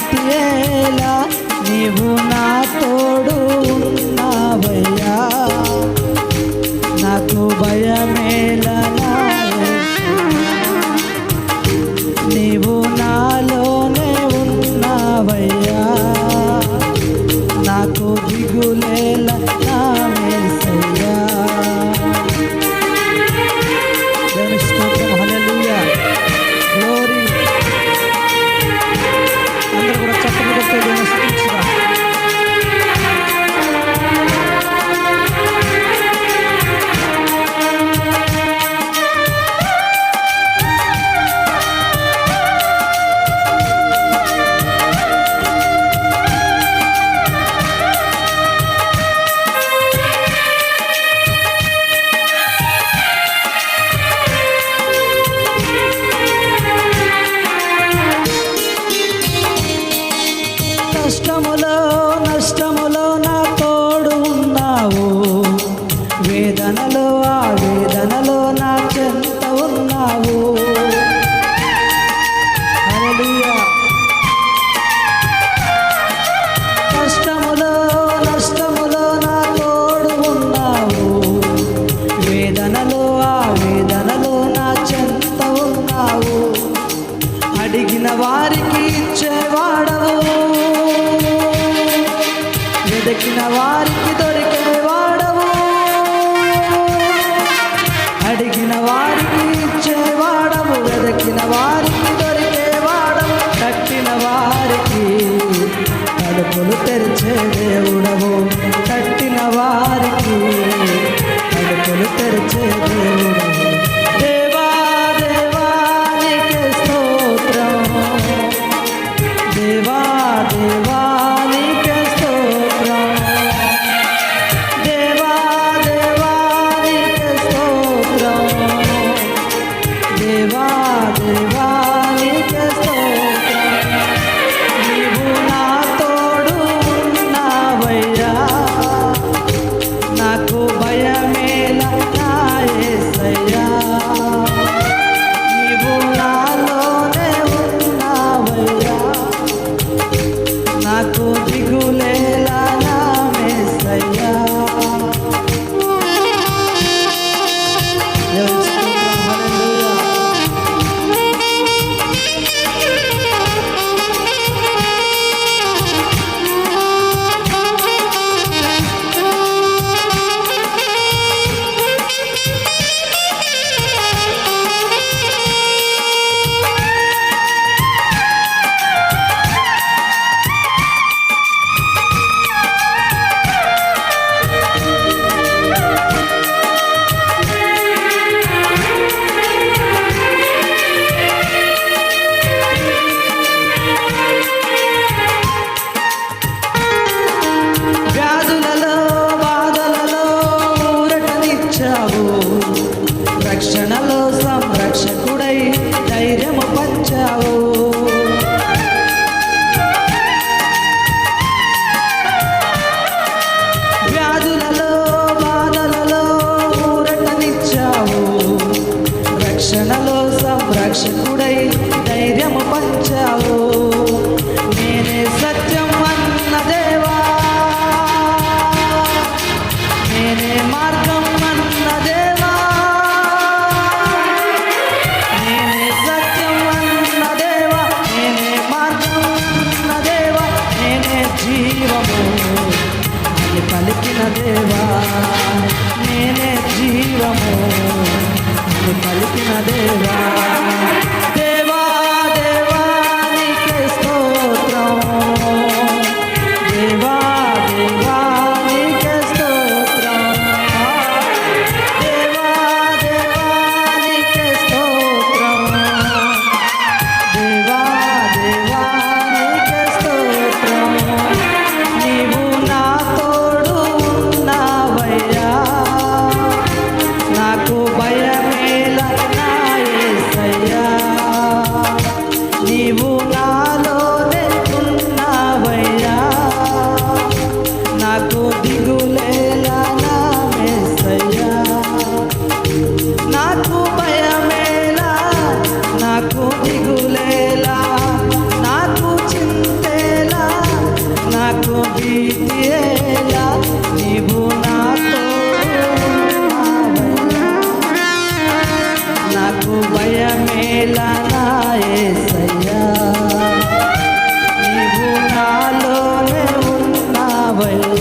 భక్తియేలా నీవు నా తోడు ఉన్నావయ్యా, నాకు భయమేలా నీవు నాలోనే ఉన్నావయ్యా, నాకు దిగులేలా నా యేసయ్యా. దేవుని స్తోత్రం, హల్లెలూయా, గ్లోరీ. అందరూ కూడా చప్పట్లు కొట్టి దేవుని స్తుతించుదాం. కష్టములో నష్టములో నా తోడు ఉన్నావు, వేదనలో ఆ వేదనలో నా చెంత ఉన్నావు. హల్లెలూయా. కష్టములో నష్టములో నా తోడు ఉన్నావు, వేదనలో ఆ వేదనలో నా చెంత ఉన్నావు. అడిగిన వారికి ఇచ్చేవాడవు, వెదకిన వారికి దొరికేవాడవు. అడిగిన వారికి ఇచ్చేవాడవు, వెదకిన వారికి దొరికేవాడవు. తట్టిన వారికి తలుపులు తెరిచే దేవుడవు, తట్టిన వారికి తలుపులు తెరిచే దేవుడవు. దేవా దేవా నీకే స్తోత్రం, దేవా దేవా నీకే స్తోత్రం, దేవా దేవా నీకే స్తోత్రం, దేవా దేవా నీకే స్తోత్రం. నీవు నా తోడు ఉన్నావయ్యా, నాకు భయమేలా నా యేసయ్యా, నీవు నాలోనే ఉన్నావయ్యా, నాకు దిగులేలా నా యేసయ్యా. దేవుని స్తోత్రం, హల్లెలూయా. వ్యాధులలో బాధలలో ఊరటనిచ్చావు, రక్షణలో సంరక్షకుడై ధైర్యము పంచావు. వ్యాధులలో బాధలలో ఊరటనిచ్చావు, రక్షణలో సంరక్షకుడై ధైర్యము పంచావు. నేనే సత్యం అన్న దేవా, నేనే మార్గం అన్న దేవా, నేనే సత్యం అన్న దేవా, నేనే మార్గం అన్న దేవా, నేనే జీవము అని పలికిన దేవా, నేనే జీవము అని పలికిన దేవా. దేవా దేవా నీకే స్తోత్రం, దేవా దేవా నీకే స్తోత్రం, దేవా దేవా నీకే స్తోత్రం, దేవా దేవా నీకే స్తోత్రం. నీవు నా తోడు ఉన్నావయ్యా, నాకు భయమేలా నా యేసయ్యా. వెళ్ళావు